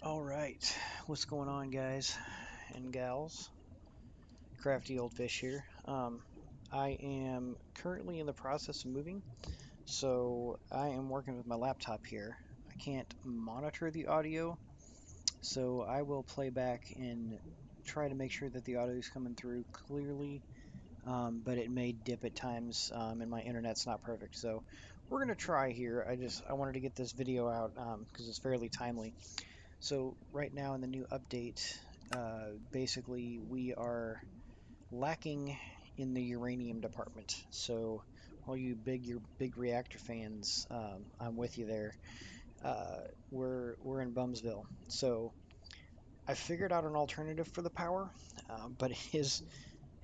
All right, what's going on, guys and gals? Crafty old fish here. I am currently in the process of moving, so I am working with my laptop here. I can't monitor the audio, so I will play back and try to make sure that the audio is coming through clearly, but it may dip at times, and my internet's not perfect. So we're gonna try here. I wanted to get this video out because it's fairly timely. So right now in the new update, basically we are lacking in the uranium department. So all you big reactor fans, I'm with you there. We're in Bumsville. So I figured out an alternative for the power, but it is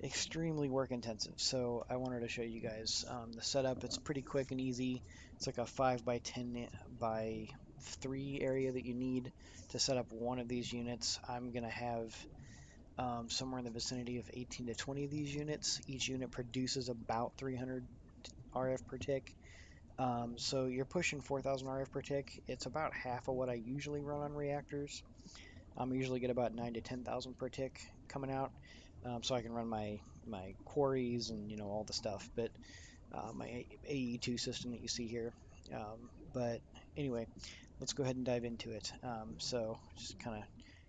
extremely work intensive. So I wanted to show you guys the setup. It's pretty quick and easy. It's like a 5 by 10 by 3 area that you need to set up one of these units. I'm gonna have somewhere in the vicinity of 18 to 20 of these units. Each unit produces about 300 RF per tick. So you're pushing 4,000 RF per tick. It's about half of what I usually run on reactors. I usually get about 9 to 10,000 per tick coming out, so I can run my quarries and all the stuff. But my AE2 system that you see here. But anyway, let's go ahead and dive into it. So just kind of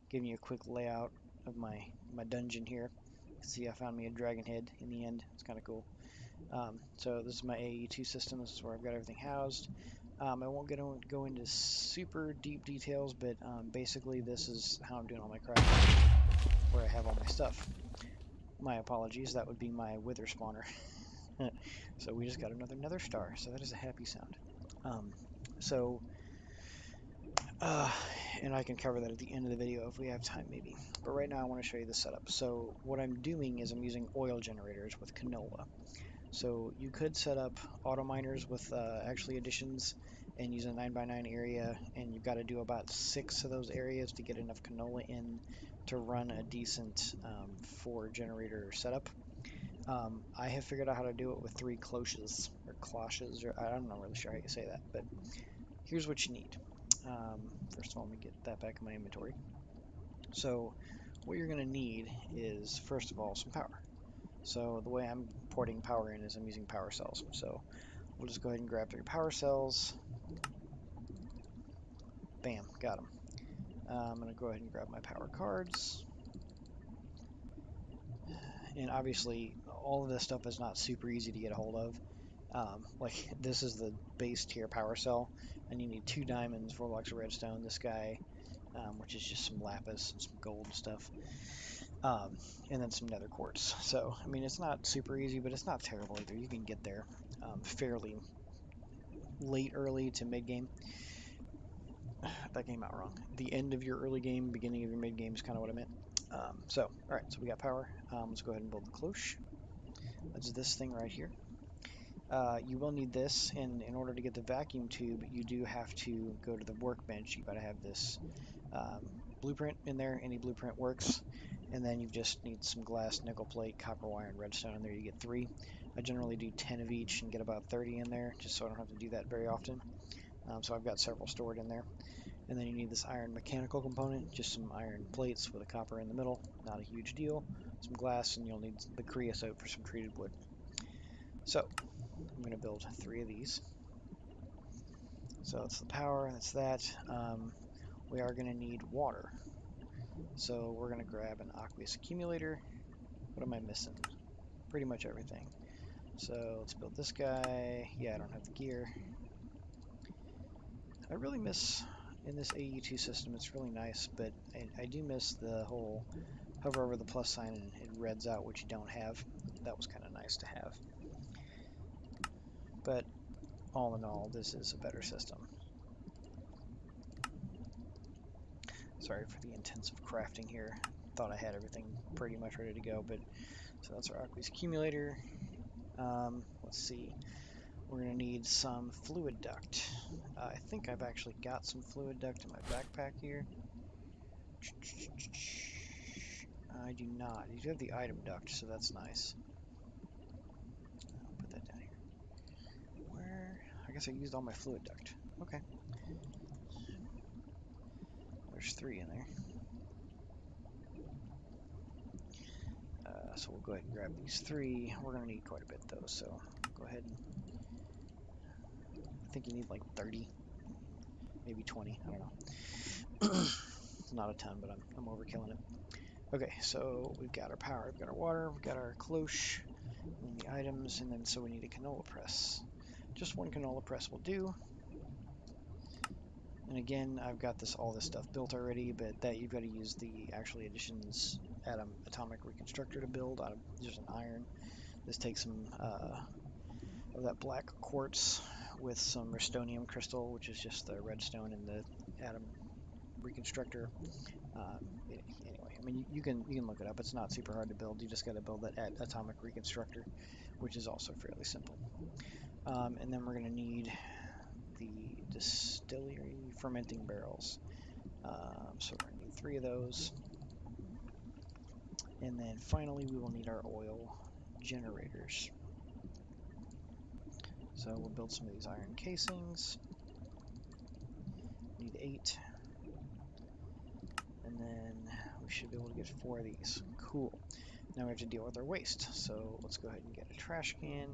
giving you a quick layout of my dungeon here. See, I found me a dragon head in the end. It's kind of cool. So this is my AE2 system. This is where I've got everything housed. I won't go into super deep details, but basically this is how I'm doing all my crafting, where I have all my stuff. My apologies, that would be my wither spawner. So we just got another nether star, so that is a happy sound. Um, so, uh, and I can cover that at the end of the video if we have time maybe. But right now I want to show you the setup. So what I'm doing is I'm using oil generators with canola. So you could set up auto miners with actually additions and use a 9x9 area, and you've got to do about 6 of those areas to get enough canola in to run a decent 4 generator setup. I have figured out how to do it with 3 cloches, or I'm not really sure how you say that, but here's what you need. First of all, let me get that back in my inventory. So what you're going to need is, first of all, some power. So the way I'm porting power in is I'm using power cells. So we'll just go ahead and grab 3 power cells. Bam, got them. I'm going to go ahead and grab my power cards. And obviously, all of this stuff is not super easy to get a hold of. Like this is the base tier power cell, and you need 2 diamonds, 4 blocks of redstone. This guy, which is just some lapis and some gold and stuff, and then some nether quartz. So I mean, it's not super easy, but it's not terrible either. You can get there fairly late, early to mid game. That came out wrong. The end of your early game, beginning of your mid game is kind of what I meant. So all right, so we got power. Let's go ahead and build the cloche. That's this thing right here. You will need this, and in order to get the vacuum tube, you do have to go to the workbench. You got to have this blueprint in there. Any blueprint works. And then you just need some glass, nickel plate, copper wire, and redstone in there. You get 3. I generally do 10 of each and get about 30 in there, just so I don't have to do that very often. So I've got several stored in there. And then you need this iron mechanical component, just some iron plates with a copper in the middle. Not a huge deal. Some glass, and you'll need the creosote for some treated wood. So I'm going to build 3 of these. So that's the power, that's that. We are going to need water. So we're going to grab an aqueous accumulator. What am I missing? Pretty much everything. So let's build this guy. Yeah, I don't have the gear. I really miss, in this AE2 system, it's really nice, but I do miss the whole hover over the plus sign and it reds out what you don't have. That was kind of nice to have. But all in all, this is a better system. Sorry for the intensive crafting here. Thought I had everything pretty much ready to go, but so that's our aqueous accumulator. Let's see. We're going to need some fluid duct. I think I've actually got some fluid duct in my backpack here. I do not. You do have the item duct, so that's nice. I'll put that down here. Where? I guess I used all my fluid duct. Okay. There's 3 in there. So we'll go ahead and grab these 3. We're going to need quite a bit though, so go ahead and, I think you need like 30, maybe 20, I don't know. Not a ton, but I'm overkilling it. Okay, so we've got our power, we've got our water, we've got our cloche, and then the items, and then so we need a canola press. Just one canola press will do. And again, I've got all this stuff built already, but that you've got to use the actually additions atomic reconstructor to build out of just an iron. This takes some of that black quartz with some rustonium crystal, which is just the redstone in the atom reconstructor. Anyway, I mean, you can look it up. It's not super hard to build. You just got to build that atomic reconstructor, which is also fairly simple. And then we're going to need the distillery fermenting barrels. So we're going to need 3 of those. And then finally, we will need our oil generators. So we'll build some of these iron casings. Need 8. And then we should be able to get 4 of these. Cool. Now we have to deal with our waste. So let's go ahead and get a trash can.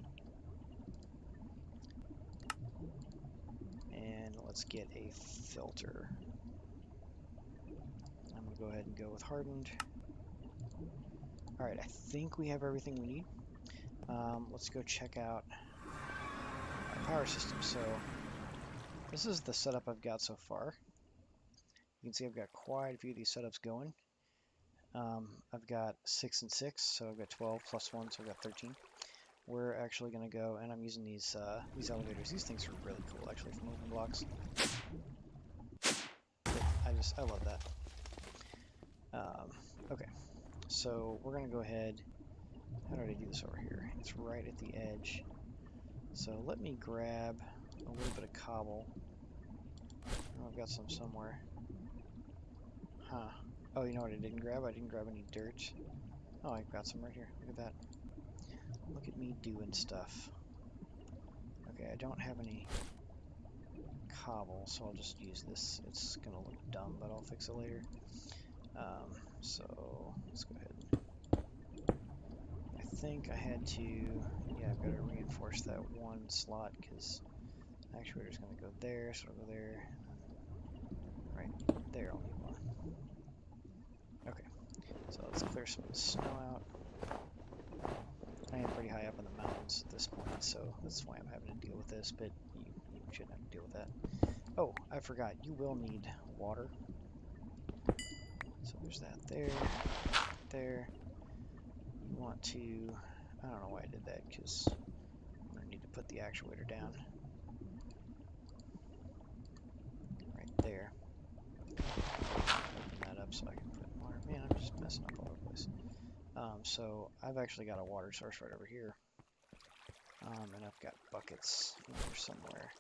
And let's get a filter. I'm going to go ahead and go with hardened. All right, I think we have everything we need. Let's go check out our power system. So this is the setup I've got so far. You can see I've got quite a few of these setups going. I've got 6 and 6, so I've got 12 plus 1, so I've got 13. We're actually going to go, and I'm using these elevators. These things are really cool, actually, for moving blocks. I love that. Okay, so we're going to go ahead. How did I do this over here? It's right at the edge. So let me grab a little bit of cobble. Oh, I've got some somewhere. Huh. Oh, you know what I didn't grab? I didn't grab any dirt. Oh, I've got some right here. Look at that. Look at me doing stuff. Okay, I don't have any cobble, so I'll just use this. It's going to look dumb, but I'll fix it later. So let's go ahead and... I think I had to... Yeah, I've got to reinforce that one slot because the actuator is going to go there, so it'll go there, and then right there I'll need one. Okay, so let's clear some of the snow out. I am pretty high up in the mountains at this point, so that's why I'm having to deal with this, but you shouldn't have to deal with that. Oh, I forgot, you will need water. So there's that there. You want to, I don't know why I did that, because I'm going to need to put the actuator down. Right there. Open that up so I can put water. Man, I'm just messing up all over the place. So I've actually got a water source right over here. And I've got buckets in here somewhere.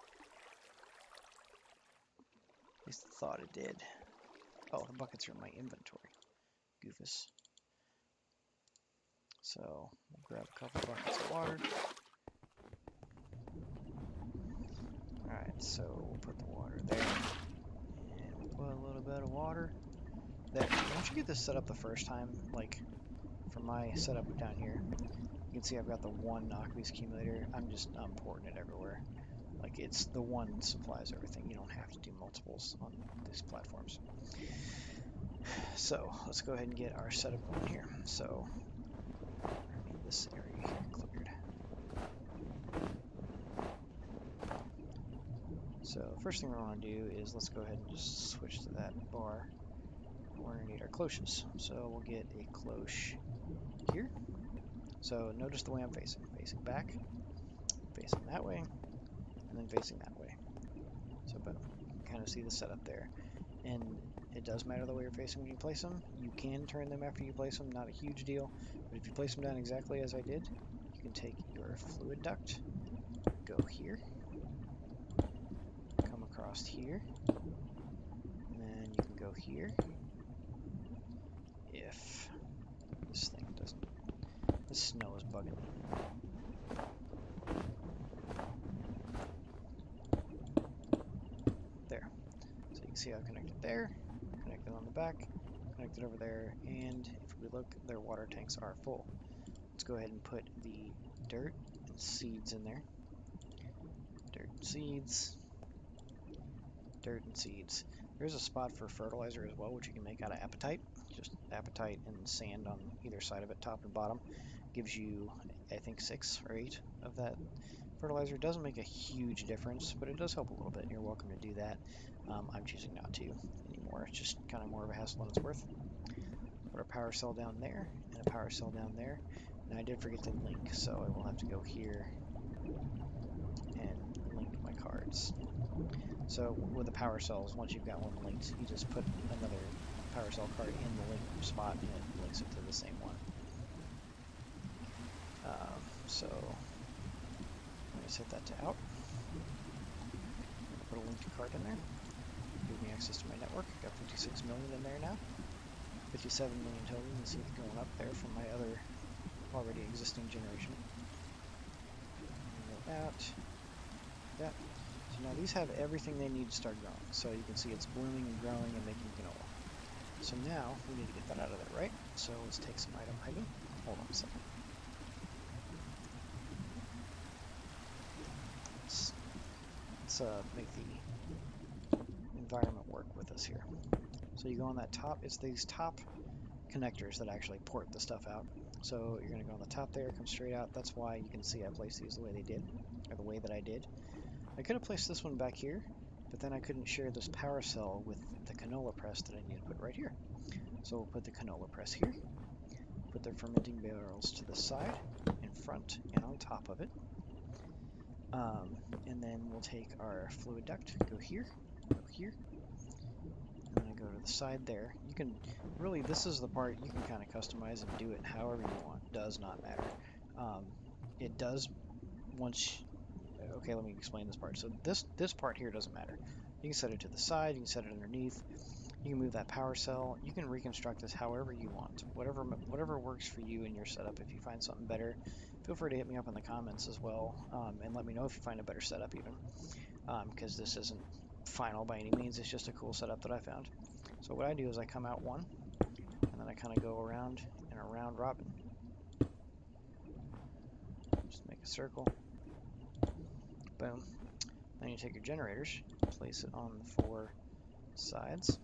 At least I thought it did. Oh, the buckets are in my inventory. Goofus. So we'll grab a couple buckets of water. Alright, so we'll put the water there. And we'll put a little bit of water there. Once you get this set up the first time, like for my setup down here, you can see I've got the one aqueous accumulator. I'm pouring it everywhere. Like it's the one supplies everything. You don't have to do multiples on these platforms. So let's go ahead and get our setup going here. So I need this area here cleared. So the first thing we want to do is let's go ahead and just switch to that bar. We're going to need our cloches. So we'll get a cloche here. So notice the way I'm facing. Facing back, facing that way, and then facing that way. So boom, you can kind of see the setup there. And it does matter the way you're facing when you place them. You can turn them after you place them, not a huge deal. But if you place them down exactly as I did, you can take your fluid duct, go here, come across here, and then you can go here. If this thing doesn't, this snow is bugging me. There. So you can see I've connected there, connected on the back, connected over there, and if we look, their water tanks are full. Let's go ahead and put the dirt and seeds in there. Dirt and seeds. Dirt and seeds. There's a spot for fertilizer as well, which you can make out of apatite. Just apatite and sand on either side of it, top and bottom. Gives you, I think, 6 or 8 of that fertilizer. Doesn't make a huge difference, but it does help a little bit. You're welcome to do that. I'm choosing not to anymore. It's just kind of more of a hassle than it's worth. Put a power cell down there and a power cell down there. Now I did forget to link, so I will have to go here and link my cards. So with the power cells, once you've got one linked, you just put another power cell card in the link spot and it links it to the same one. So let me set that to out. Put a linked card in there. Give me access to my network. Got 56 million in there now. 57 million total. You can see it going up there from my other already existing generation. That. So now these have everything they need to start growing. So you can see it's blooming and growing and making canola. So now we need to get that out of there, right? So let's take some item hiding. Hold on a second. Let's make the environment work with us here. So you go on that top, it's these top connectors that actually port the stuff out. So you're going to go on the top there, come straight out. That's why you can see I placed these the way they did, or the way that I did. I could have placed this one back here, but then I couldn't share this power cell with the canola press that I need to put right here. So we'll put the canola press here, put the fermenting barrels to the side, in front, and on top of it. And then we'll take our fluid duct, go here, and then I go to the side there. You can really, this is the part you can kind of customize and do it however you want. Does not matter. It does once. Okay, let me explain this part. So this part here doesn't matter. You can set it to the side. You can set it underneath. You can move that power cell. You can reconstruct this however you want. Whatever works for you in your setup. If you find something better, feel free to hit me up in the comments as well, and let me know if you find a better setup even. Because this isn't final by any means. It's just a cool setup that I found. So what I do is I come out one, and then I kind of go around and around robin. Just make a circle. Boom. Then you take your generators, place it on the 4 sides.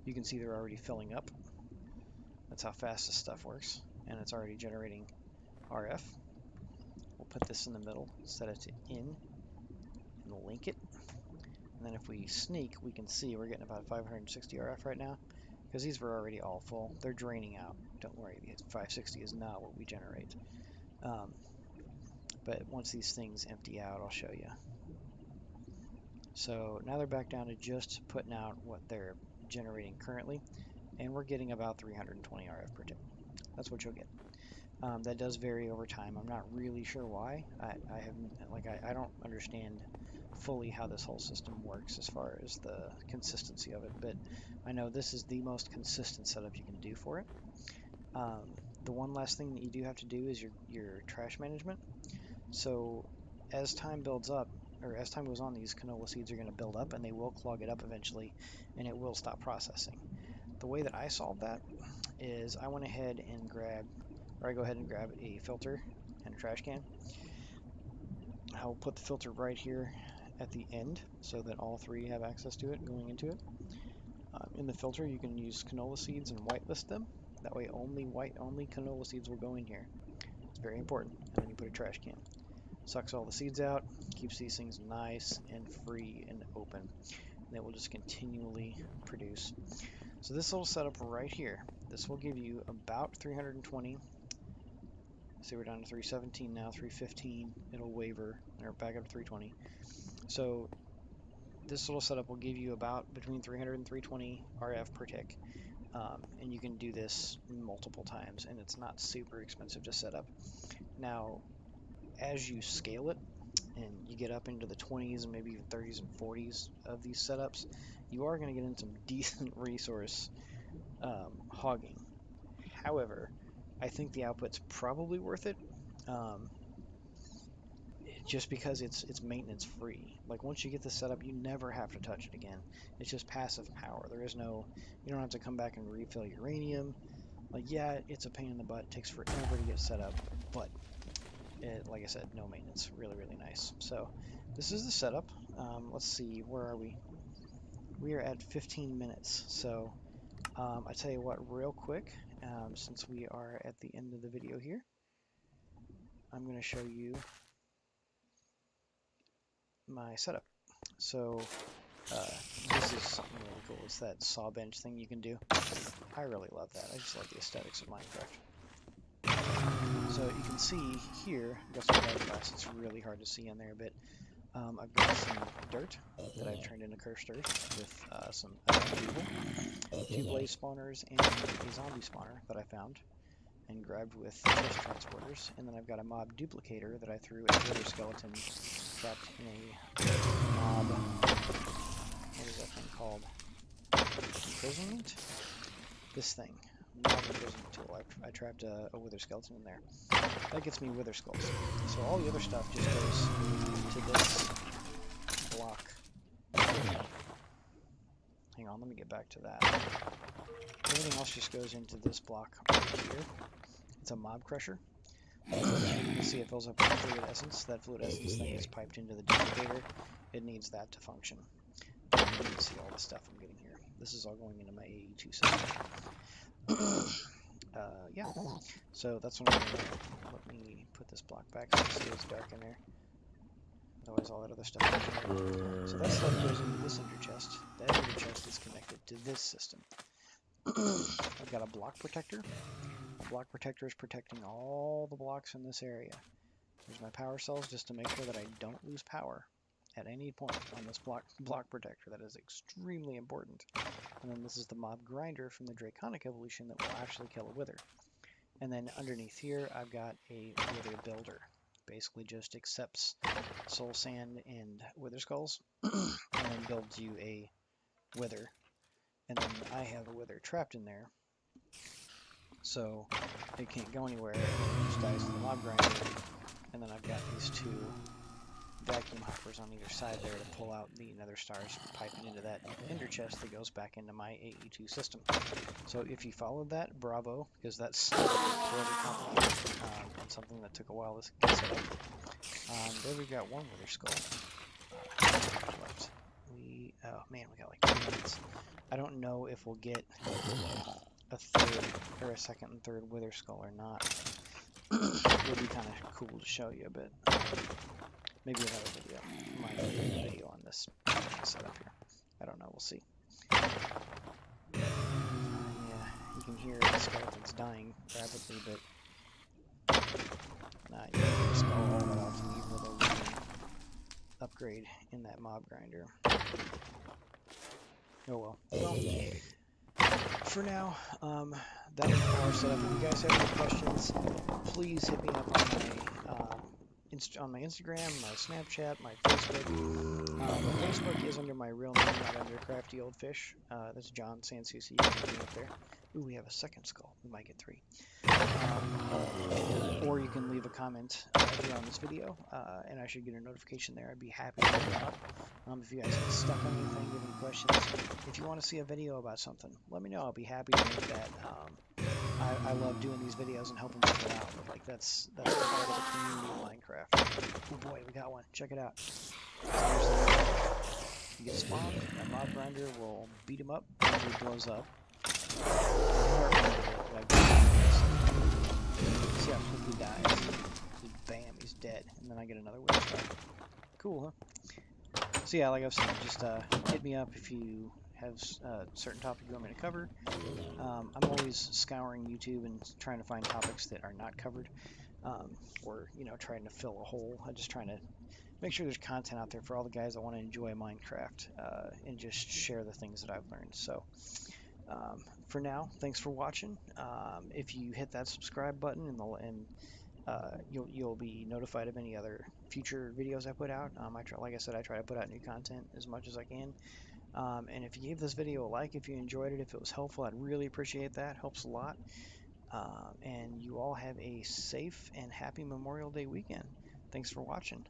You can see they're already filling up. That's how fast this stuff works. And it's already generating RF. We'll put this in the middle, set it to in, and link it. And then if we sneak, we can see we're getting about 560 RF right now, because these were already all full. They're draining out. Don't worry, the 560 is not what we generate. But once these things empty out, I'll show you. So now they're back down to just putting out what they're generating currently, and we're getting about 320 RF per tick. That's what you'll get. That does vary over time. I'm not really sure why. I don't understand fully how this whole system works as far as the consistency of it, but I know this is the most consistent setup you can do for it. The one last thing that you do have to do is your trash management. So as time builds up, or as time goes on, these canola seeds are going to build up and they will clog it up eventually, and it will stop processing. The way that I solved that is I went ahead and I go ahead and grab a filter and a trash can. I'll put the filter right here at the end so that all 3 have access to it going into it. In the filter, you can use canola seeds and whitelist them. That way only canola seeds will go in here. It's very important. And then you put a trash can. Sucks all the seeds out, keeps these things nice and free and open. And it will just continually produce. So this little setup right here, this will give you about 320. See, we're down to 317 now, 315. It'll waver, and we're back up to 320. So this little setup will give you about between 300 and 320 RF per tick. And you can do this multiple times, and it's not super expensive to set up. Now, as you scale it, and you get up into the 20s and maybe even 30s and 40s of these setups, you are going to get in some decent resource hogging. However, I think the output's probably worth it. just because it's maintenance free. Like once you get this set up, you never have to touch it again. It's just passive power. There is no, you don't have to come back and refill uranium. Like yeah, it's a pain in the butt. It takes forever to get set up, but like I said, no maintenance. Really, really nice. So this is the setup. Let's see, where are we? We are at 15 minutes. So I tell you what, real quick, since we are at the end of the video here, I'm going to show you my setup. So this is something really cool. It's that saw bench thing you can do. I really love that. I just love the aesthetics of Minecraft. So you can see here, I've got some dark glass. It's really hard to see in there, but I've got some dirt that I've turned into cursed earth with some fuel, 2 blaze spawners, and a zombie spawner that I found and grabbed with chest transporters. And then I've got a mob duplicator that I threw a wither skeleton trapped in a mob. What is that thing called? Imprisonment? This thing. Mob imprisonment tool. I trapped a wither skeleton in there. That gets me wither skulls. So all the other stuff just goes to this block. Hang on, let me get back to that. Everything else just goes into this block right here. It's a mob crusher. You can see it fills up with fluid essence. That fluid essence then gets piped into the duplicator. It needs that to function. You can see all the stuff I'm getting here. This is all going into my AE2 system. Yeah, so that's what I'm doing there. Let me put this block back so it stays dark in there. Otherwise all that other stuff goes in there. So that stuff goes into this ender chest. That ender chest is connected to this system. I've got a block protector. A block protector is protecting all the blocks in this area. There's my power cells just to make sure that I don't lose power at any point on this block protector. That is extremely important. And then this is the mob grinder from the Draconic evolution that will actually kill a wither. And then underneath here, I've got a wither builder. Basically just accepts soul sand and wither skulls and then builds you a wither. And then I have a wither trapped in there, so it can't go anywhere. It just dies in the mob grinder. And then I've got these 2 vacuum hoppers on either side there to pull out the nether stars, piping into that ender chest that goes back into my AE2 system. So if you followed that, bravo, because that's really complicated and something that took a while to get set up. There we've got 1 wither skull left. Oh man, we got like 2 minutes. I don't know if we'll get a third or a second and third wither skull or not. It would be kind of cool to show you, but maybe another video. Might be a video on this setup here. I don't know. We'll see. Yeah, you can hear the skeletons dying rapidly, but not yet. The skull all that off to leave with a living upgrade in that mob grinder. Oh well. Well, for now, that was the power setup. If you guys have any questions, please hit me up on my Instagram, my Snapchat, my Facebook. My Facebook is under my real name, not under Crafty Old Fish. That's John Sansusi. You can hit me up there. Ooh, we have a second skull. We might get 3. Or you can leave a comment here on this video, and I should get a notification there. I'd be happy to help you out. If you guys get stuck on anything, give any questions. If you want to see a video about something, let me know. I'll be happy to make that. I love doing these videos and helping people out. But like that's part of the community of Minecraft. Oh boy, we got one. Check it out. You get spawned. That mob grinder will beat him up until he blows up. See how quickly he dies. Just bam, he's dead. And then I get another wither star. Cool, huh? So yeah, like I was saying, just hit me up if you have a certain topic you want me to cover. I'm always scouring YouTube and trying to find topics that are not covered, or trying to fill a hole. I'm just trying to make sure there's content out there for all the guys that want to enjoy Minecraft and just share the things that I've learned. So for now, thanks for watching. If you hit that subscribe button you'll be notified of any other future videos I put out. Like I said, I try to put out new content as much as I can. And if you gave this video a like, if you enjoyed it, if it was helpful, I'd really appreciate that. Helps a lot. And you all have a safe and happy Memorial Day weekend. Thanks for watching.